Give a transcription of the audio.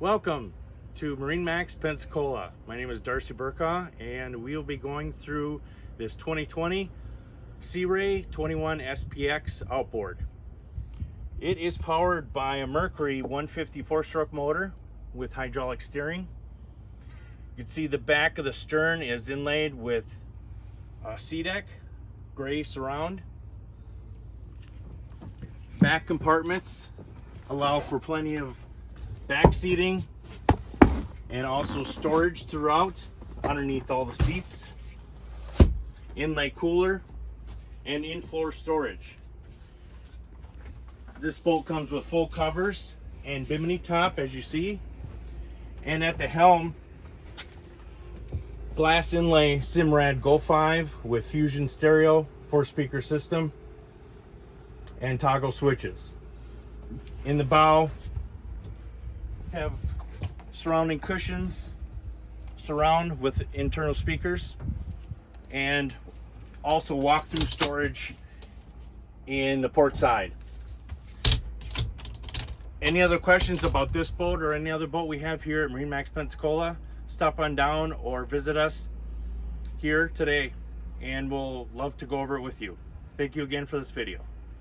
Welcome to MarineMax Pensacola. My name is Darcy Burkaw, and we will be going through this 2020 Sea Ray 21 SPX outboard. It is powered by a Mercury 154 stroke motor with hydraulic steering. You can see the back of the stern is inlaid with a SeaDek gray surround. Back compartments allow for plenty of back seating and also storage throughout underneath all the seats. Inlay cooler and in-floor storage. This boat comes with full covers and bimini top, as you see, and at the helm, glass inlay Simrad Go 5 with Fusion stereo, 4-speaker system, and toggle switches. In the bow, have surrounding cushions, surround with internal speakers, and also walk-through storage in the port side. Any other questions about this boat or any other boat we have here at MarineMax Pensacola, stop on down or visit us here today, and we'll love to go over it with you. Thank you again for this video.